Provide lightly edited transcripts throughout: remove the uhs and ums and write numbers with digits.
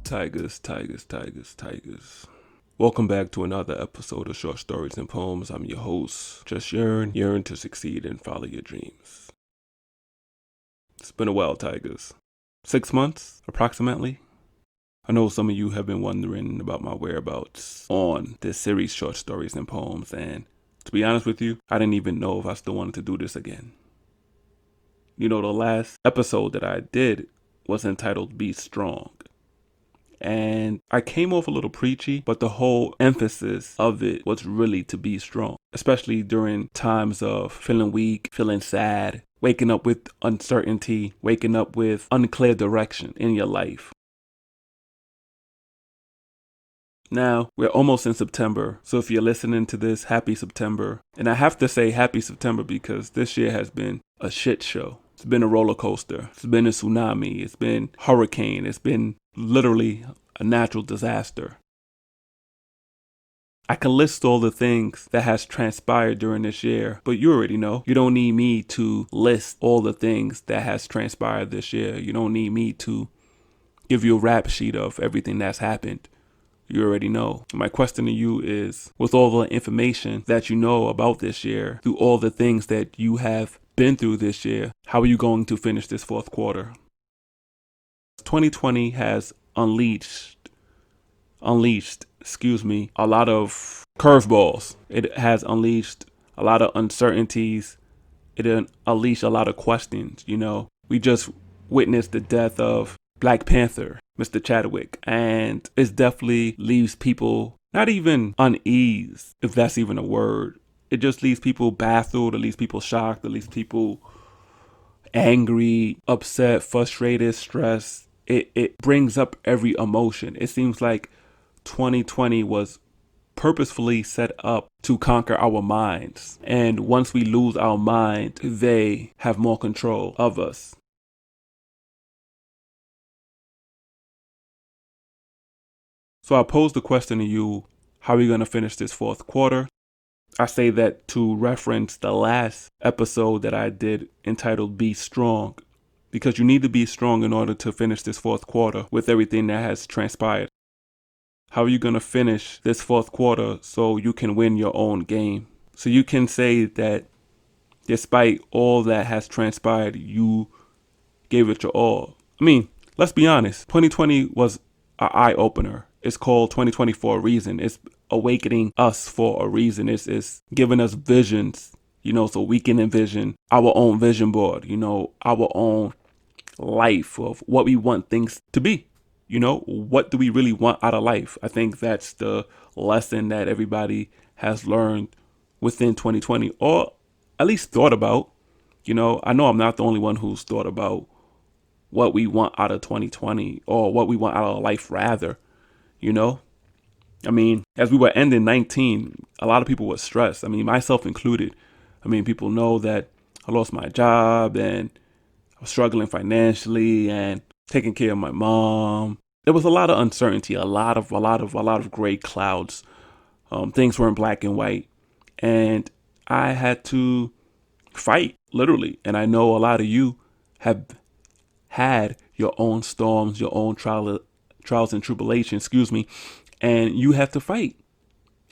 Tigers. Welcome back to another episode of Short Stories and Poems. I'm your host, Just Yearn. Yearn to succeed and follow your dreams. It's been a while, Tigers. 6 months, approximately. I know some of you have been wondering about my whereabouts on this series, Short Stories and Poems, and to be honest with you, I didn't even know if I still wanted to do this again. You know, the last episode that I did was entitled Be Strong. And I came off a little preachy, but the whole emphasis of it was really to be strong, especially during times of feeling weak, feeling sad, waking up with uncertainty, waking up with unclear direction in your life. Now, we're almost in September, so if you're listening to this, happy September. And I have to say happy September because this year has been a shit show. It's been a roller coaster. It's been a tsunami. It's been hurricane. It's been literally a natural disaster. I can list all the things that has transpired during this year, but you already know. You don't need me to list all the things that has transpired this year. You don't need me to give you a rap sheet of everything that's happened. You already know. My question to you is, with all the information that you know about this year, through all the things that you have been through this year, how are you going to finish this fourth quarter? 2020 has unleashed, a lot of curveballs. It has unleashed a lot of uncertainties. It unleashed a lot of questions. You know, we just witnessed the death of Black Panther, Mr. Chadwick, and it definitely leaves people not even unease, if that's even a word. It just leaves people baffled, it leaves people shocked, it leaves people angry, upset, frustrated, stressed. It brings up every emotion. It seems like 2020 was purposefully set up to conquer our minds. And once we lose our mind, they have more control of us. So I pose the question to you, how are we going to finish this fourth quarter? I say that to reference the last episode that I did entitled Be Strong, because you need to be strong in order to finish this fourth quarter with everything that has transpired. How are you going to finish this fourth quarter so you can win your own game? So you can say that despite all that has transpired, you gave it your all. I mean, let's be honest. 2020 was an eye-opener. It's called 2020 for a reason. It's awakening us for a reason. It's giving us visions, you know, so we can envision our own vision board, you know, our own life of what we want things to be. You know, what do we really want out of life? I think that's the lesson that everybody has learned within 2020, or at least thought about. You know, I know I'm not the only one who's thought about what we want out of 2020, or what we want out of life rather, you know? I mean, as we were ending 19, a lot of people were stressed. I mean, myself included. I mean, people know that I lost my job and I was struggling financially and taking care of my mom. There was a lot of uncertainty, a lot of gray clouds. Things weren't black and white, and I had to fight, literally. And I know a lot of you have had your own storms, your own trials and tribulations, and you have to fight.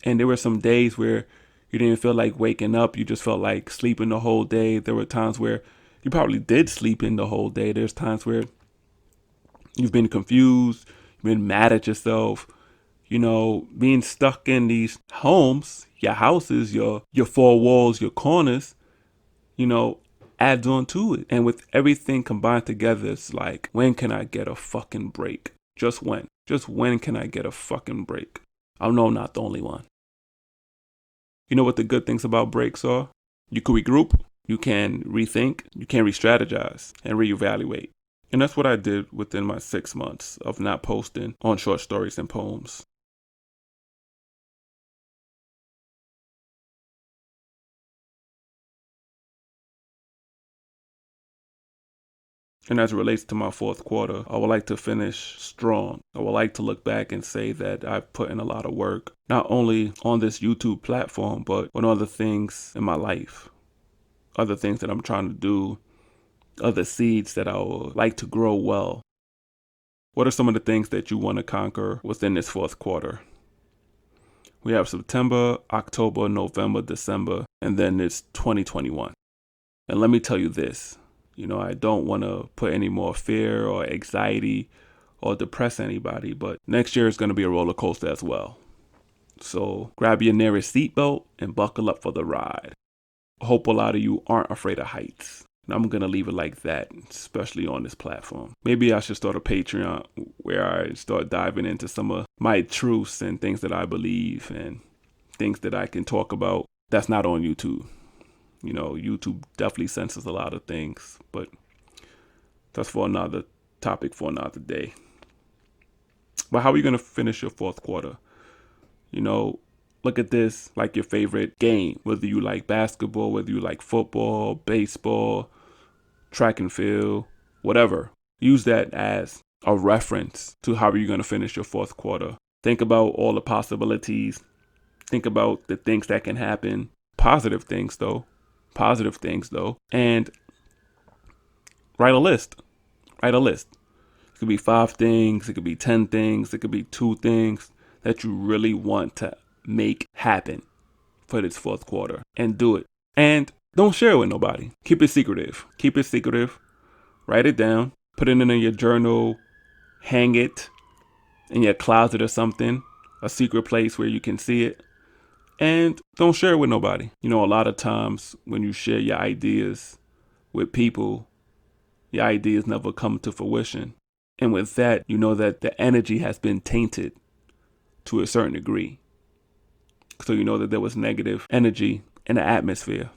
And there were some days where you didn't feel like waking up. You just felt like sleeping the whole day. There were times where you probably did sleep in the whole day. There's times where you've been confused, you've been mad at yourself, you know, being stuck in these homes, your houses, your four walls, your corners, you know, adds on to it. And with everything combined together, it's like, when can I get a fucking break? Just when? Just when can I get a fucking break? I know I'm not the only one. You know what the good things about breaks are? You can regroup, you can rethink, you can re-strategize and reevaluate. And that's what I did within my 6 months of not posting on Short Stories and Poems. And as it relates to my fourth quarter, I would like to finish strong. I would like to look back and say that I've put in a lot of work, not only on this YouTube platform, but on other things in my life, other things that I'm trying to do, other seeds that I would like to grow well. What are some of the things that you want to conquer within this fourth quarter? We have September, October, November, December, and then it's 2021. And let me tell you this, I don't want to put any more fear or anxiety or depress anybody, but next year is going to be a roller coaster as well. So grab your nearest seatbelt and buckle up for the ride. I hope a lot of you aren't afraid of heights. And I'm going to leave it like that, especially on this platform. Maybe I should start a Patreon where I start diving into some of my truths and things that I believe and things that I can talk about that's not on YouTube. YouTube definitely censors a lot of things, but that's for another topic for another day. But how are you going to finish your fourth quarter? Look at this like your favorite game, whether you like basketball, whether you like football, baseball, track and field, whatever. Use that as a reference to how you're going to finish your fourth quarter. Think about all the possibilities. Think about the things that can happen. Positive things though. And write a list. It could be 5 things. It could be 10 things. It could be 2 things that you really want to make happen for this fourth quarter, and do it. And don't share it with nobody. Keep it secretive. Write it down. Put it in your journal. Hang it in your closet or something. A secret place where you can see it. And don't share it with nobody. A lot of times when you share your ideas with people, your ideas never come to fruition. And with that, you know that the energy has been tainted to a certain degree. So you know that there was negative energy in the atmosphere.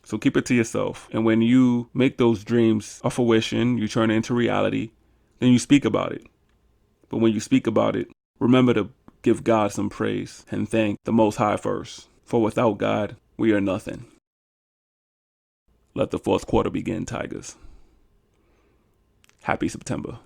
So keep it to yourself. And when you make those dreams a fruition, you turn it into reality, then you speak about it. But when you speak about it, remember to give God some praise and thank the Most High first. For without God, we are nothing. Let the fourth quarter begin, Tigers. Happy September.